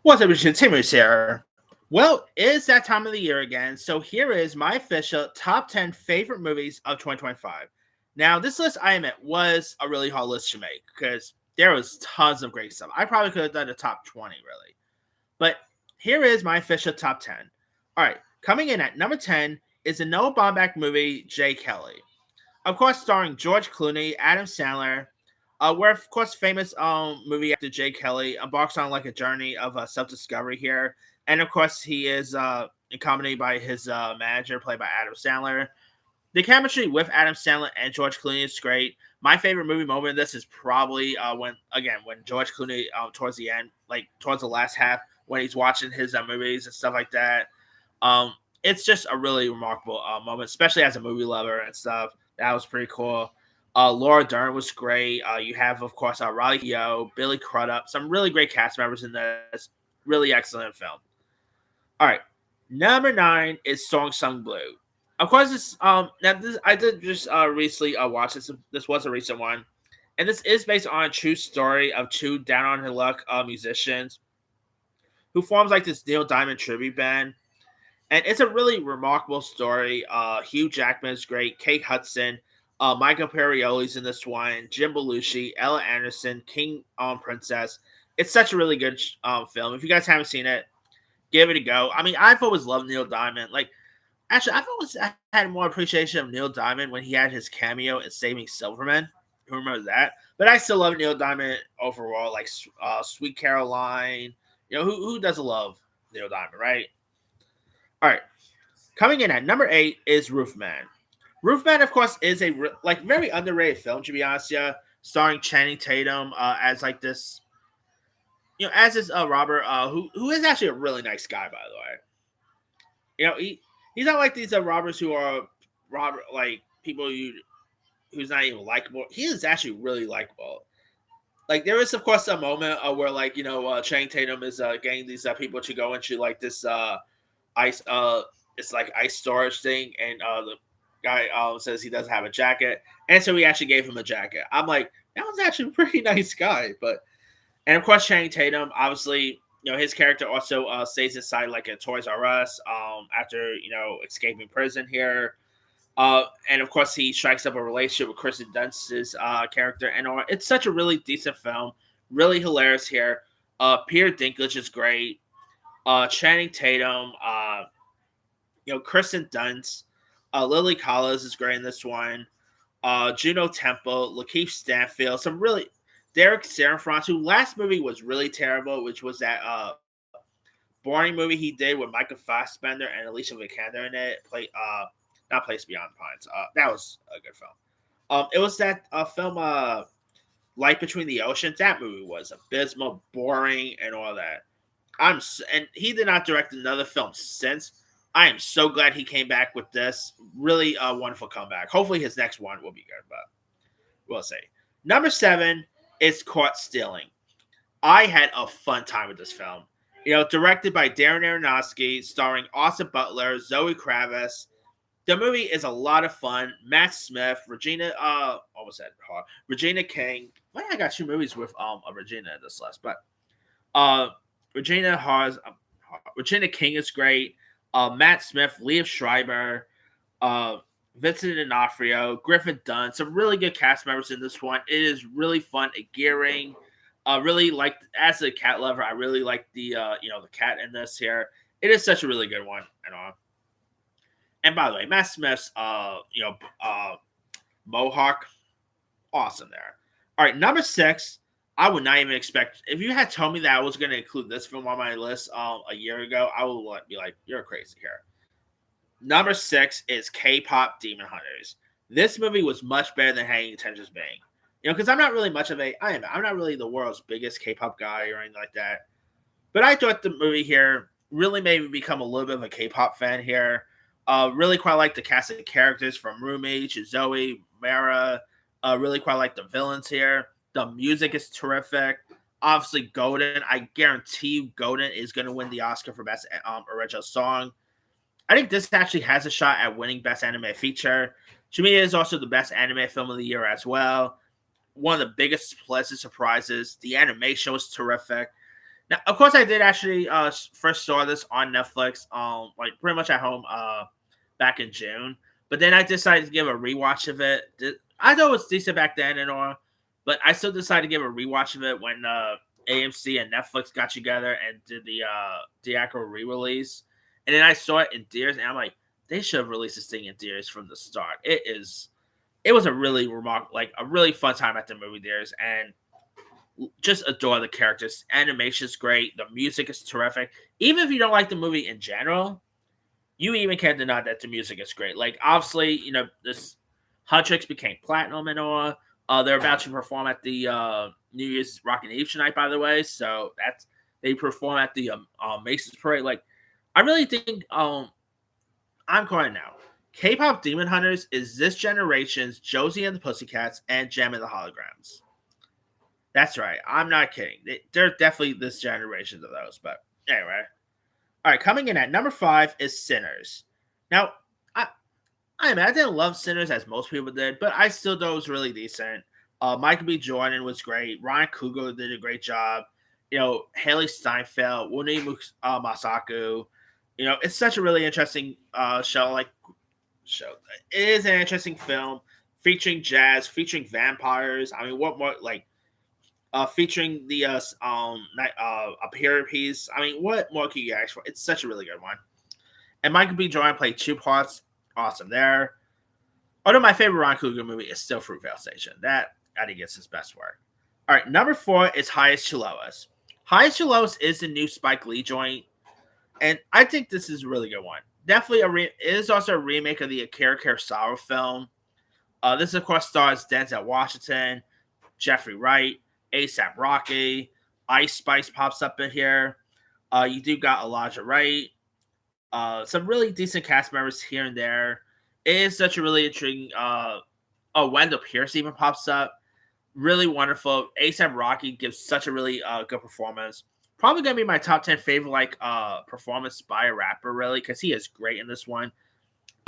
What's up, Richard? Timmons here. Well, it's that time of the year again, so here is my official top 10 favorite movies of 2025. Now, this list I admit was a really hard list to make because there was tons of great stuff. I probably could have done a top 20, really. But here is my official top 10. All right, coming in at number 10 is the Noah Baumbach movie, Jay Kelly. Of course, starring George Clooney, Adam Sandler, where of course famous movie actor Jay Kelly embarks on like a journey of self discovery here, and of course he is accompanied by his manager, played by Adam Sandler. The chemistry with Adam Sandler and George Clooney is great. My favorite movie moment in this is probably when George Clooney towards the end, like towards the last half, when he's watching his movies and stuff like that. It's just a really remarkable moment, especially as a movie lover and stuff. That was pretty cool. Laura Dern was great. You have, of course, Riley Keough, Billy Crudup, some really great cast members in this. Really excellent film. All right, number 9 is Song Sung Blue. Of course, this now this I did just recently watch this. This was a recent one, and this is based on a true story of two down on her luck musicians who forms like this Neil Diamond tribute band, and it's a really remarkable story. Hugh Jackman is great. Kate Hudson, Michael Perrioli's in this one. Jim Belushi, Ella Anderson, King Princess. It's such a really good film. If you guys haven't seen it, give it a go. I mean, I've always loved Neil Diamond. Like, actually, I've always had more appreciation of Neil Diamond when he had his cameo in Saving Silverman. Who remembers that? But I still love Neil Diamond overall. Like, Sweet Caroline. You know, who doesn't love Neil Diamond, right? All right. Coming in at number 8 is Roofman. Roofman, of course, is a very underrated film, to be honest. Yeah, starring Channing Tatum as like this, as this Robert, who is actually a really nice guy, by the way. He's not like these robbers who are Robert like people who's not even likable. He is actually really likable. Like there is, of course, a moment where Channing Tatum is getting these people to go into like this ice it's like ice storage thing, and the guy says he doesn't have a jacket, and so he actually gave him a jacket. I'm like, that was actually a pretty nice guy. And of course, Channing Tatum, obviously, his character also stays inside like a Toys R Us after escaping prison here. And of course, he strikes up a relationship with Kristen Dunst's character, and it's such a really decent film, really hilarious here. Peter Dinklage is great. Channing Tatum, Kristen Dunst, Lily Collins is great in this one. Juno Temple, Lakeith Stanfield, some really Derek Cianfrance, who last movie was really terrible, which was that boring movie he did with Michael Fassbender and Alicia Vikander in it. Not Place Beyond the Pines. That was a good film. It was that film Light Between the Oceans. That movie was abysmal, boring, and all that. And he did not direct another film since. I am so glad he came back with this. Really a wonderful comeback. Hopefully his next one will be good, but we'll see. Number 7 is Caught Stealing. I had a fun time with this film. Directed by Darren Aronofsky, starring Austin Butler, Zoe Kravitz. The movie is a lot of fun. Matt Smith, Regina King. Why I got 2 movies with Regina in this list, but Regina King is great. Matt Smith, Liev Schreiber, Vincent D'Onofrio, Griffin Dunn, some really good cast members in this one. It is really fun, endearing. Really like, as a cat lover, I really like the the cat in this here. It is such a really good one, and all. And by the way, Matt Smith's mohawk, awesome there. All right, number 6. I would not even expect, if you had told me that I was going to include this film on my list a year ago, I would be like, you're crazy here. Number 6 is K-pop Demon Hunters. This movie was much better than Hanging Intentions Bang. Because I'm not really I'm not really the world's biggest K-pop guy or anything like that. But I thought the movie here really made me become a little bit of a K-pop fan here. Really quite like the cast of characters from Rumi to Zoe, Mara. Really quite like the villains here. The music is terrific. Obviously, Golden. I guarantee you Golden is going to win the Oscar for Best Original Song. I think this actually has a shot at winning Best Anime Feature. To me, it is also the best anime film of the year as well. One of the biggest pleasant surprises. The animation was terrific. Now, of course, I did actually first saw this on Netflix, like pretty much at home, back in June. But then I decided to give a rewatch of it. I thought it was decent back then and all, but I still decided to give a rewatch of it when AMC and Netflix got together and did the theatrical re-release. And then I saw it in theaters, and I'm like, they should have released this thing in theaters from the start. It was a really like a really fun time at the movie theaters, and just adore the characters. Animation's great. The music is terrific. Even if you don't like the movie in general, you even can't deny that the music is great. Like obviously, this Huntrix became platinum and all. They're about to perform at the New Year's Rockin' Eve tonight, by the way. So that's they perform at the Macy's Parade. Like, I really think I'm calling now. K-pop Demon Hunters is this generation's Josie and the Pussycats and Gem and the Holograms. That's right. I'm not kidding. They're definitely this generation of those. But anyway. All right, coming in at number 5 is Sinners. Now, I didn't love Sinners as most people did, but I still thought it was really decent. Michael B. Jordan was great. Ryan Coogler did a great job. Haley Steinfeld, Wunmi Masaku. It's such a really interesting show. It is an interesting film featuring jazz, featuring vampires. I mean, what more like featuring the a period piece. I mean, what more can you ask for? It's such a really good one. And Michael B. Jordan played two parts. Awesome there. Although my favorite Ron Cougar movie is still Fruitvale Station. That I think gets his best work. All right, number 4 is Highest to Lowest. Highest to Lowest is the new Spike Lee joint, and I think this is a really good one. Definitely it is also a remake of the Akira Kurosawa film. This of course stars Denzel Washington, Jeffrey Wright, ASAP Rocky, Ice Spice pops up in here. You do got Elijah Wright. Some really decent cast members here and there. It is such a really intriguing. Wendell Pierce even pops up. Really wonderful. ASAP Rocky gives such a really good performance. Probably gonna be my top 10 favorite performance by a rapper, really, because he is great in this one.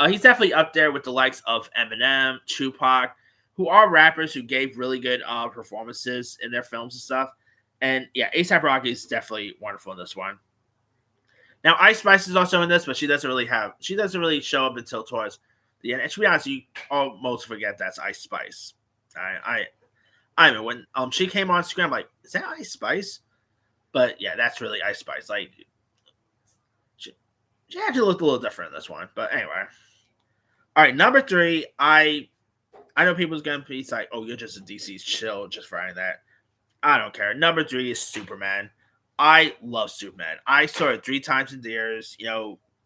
He's definitely up there with the likes of Eminem, Tupac, who are rappers who gave really good performances in their films and stuff. And yeah, ASAP Rocky is definitely wonderful in this one. Now, Ice Spice is also in this, but she doesn't really show up until towards the end. And to be honest, you almost forget that's Ice Spice. I mean, when she came on screen, I'm like, is that Ice Spice? But yeah, that's really Ice Spice. Like, she actually looked a little different in this one. But anyway, all right, number 3. I know people's gonna be like, oh, you're just a DC's chill just for that. I don't care. Number 3 is Superman. I love Superman. I saw it 3 times in theaters.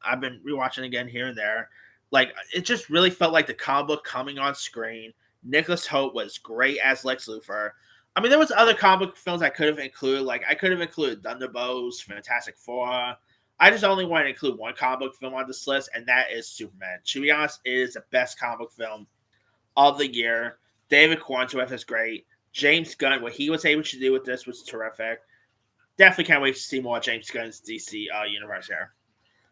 I've been rewatching again here and there. Like, it just really felt like the comic book coming on screen. Nicholas Hoult was great as Lex Luthor. I mean, there was other comic book films I could have included. Like, I could have included Thunderbolts, Fantastic Four. I just only want to include one comic book film on this list, and that is Superman. To be honest, it is the best comic book film of the year. David Cornsworth is great. James Gunn, what he was able to do with this was terrific. Definitely can't wait to see more James Gunn's DC universe here.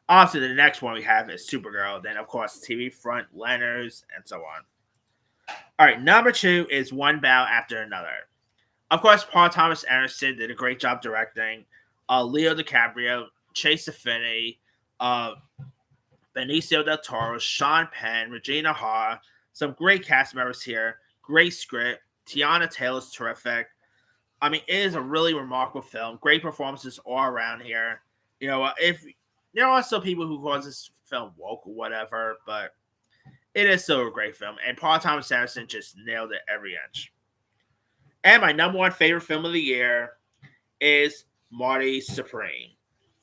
Also, the next one we have is Supergirl. Then, of course, TV front Lenners, and so on. All right, number 2 is One Bow After Another. Of course, Paul Thomas Anderson did a great job directing. Leo DiCaprio, Chase Affinity, Benicio del Toro, Sean Penn, Regina Hall. Some great cast members here. Great script. Tiana Taylor's terrific. I mean, it is a really remarkable film. Great performances all around here. If there are still people who call this film woke or whatever, but it is still a great film. And Paul Thomas Anderson just nailed it every inch. And my number 1 favorite film of the year is Marty Supreme.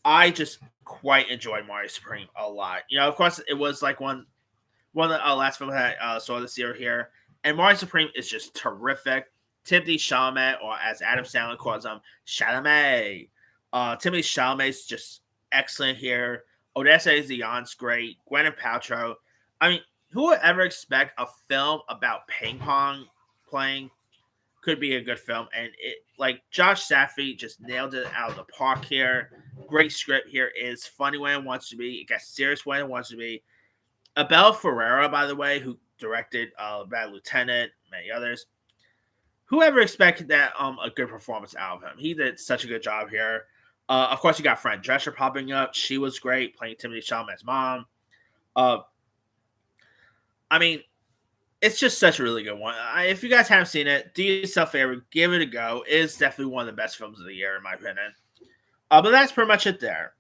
I just quite enjoyed Marty Supreme a lot. Of course, it was like one of the last films that I saw this year here. And Marty Supreme is just terrific. Timothy Chalamet, or as Adam Sandler calls him, Chalamet. Timothy Chalamet is just excellent here. Odessa Zion's great. Gwyneth Paltrow. I mean, who would ever expect a film about ping pong playing could be a good film? And Josh Safdie just nailed it out of the park here. Great script here. Is funny when it wants to be. It gets serious when it wants to be. Abel Ferrara, by the way, who directed Bad Lieutenant, many others. Whoever expected that a good performance out of him? He did such a good job here. Of course, you got Fran Drescher popping up. She was great playing Timothy Chalamet's mom. Uh, I mean, it's just such a really good one. If you guys haven't seen it, do yourself a favor, give it a go. It's definitely one of the best films of the year, in my opinion. But that's pretty much it there.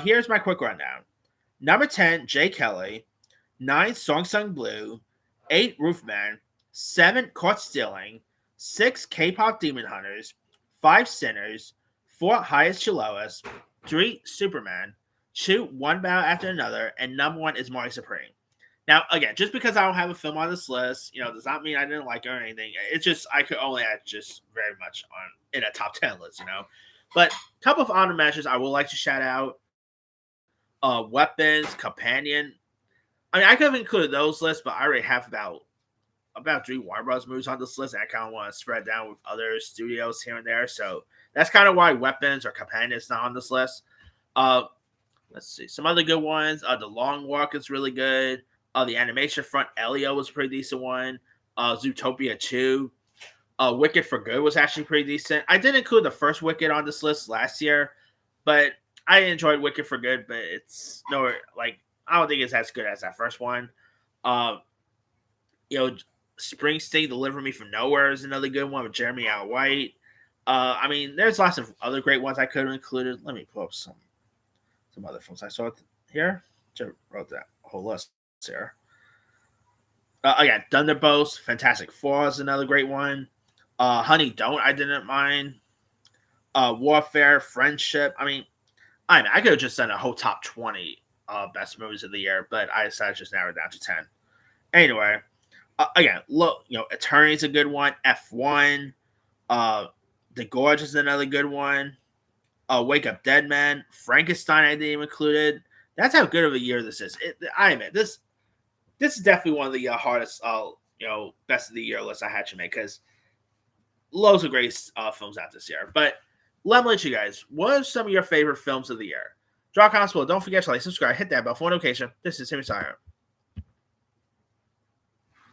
Here's my quick rundown. Number 10, Jay Kelly. 9, Song Sung Blue. 8, Roofman. 7, Caught Stealing. 6, K-Pop Demon Hunters. 5, Sinners. 4, Highest to Lowest. 3, Superman. 2, One Battle After Another. And number 1 is Marty Supreme. Now, again, just because I don't have a film on this list, does not mean I didn't like it or anything. It's just I could only add just very much on in a top 10 list, But a couple of honor mentions I would like to shout out. Weapons, Companion. I mean, I could have included those lists, but I already have about 3 Warner Bros. Movies on this list, and I kind of want to spread down with other studios here and there. So that's kind of why Weapons or Companion is not on this list. Let's see. Some other good ones. The Long Walk is really good. The animation front, Elio was a pretty decent one. Zootopia 2. Wicked for Good was actually pretty decent. I did include the first Wicked on this list last year, but I enjoyed Wicked for Good, but it's nowhere I don't think it's as good as that first one. Springsteen, Deliver Me From Nowhere is another good one with Jeremy Allen White. I mean, there's lots of other great ones I could have included. Let me pull up some other films I saw here. Just wrote that whole list here. Again, Thunderbolts, Fantastic Four is another great one. Honey Don't, I didn't mind. Warfare, Friendship. I could have just done a whole top 20 best movies of the year, but I decided to just narrow it down to 10. Anyway, again, look, Attorney's a good one. F1. The Gorge is another good one. Wake Up Dead Man. Frankenstein I didn't even include it. That's how good of a year this is. I admit, this is definitely one of the hardest, best of the year lists I had to make, because loads of great films out this year. But let me let you guys, what are some of your favorite films of the year? Drop comments below. Don't forget to like, subscribe, hit that bell for notification. This is Timmy Sire.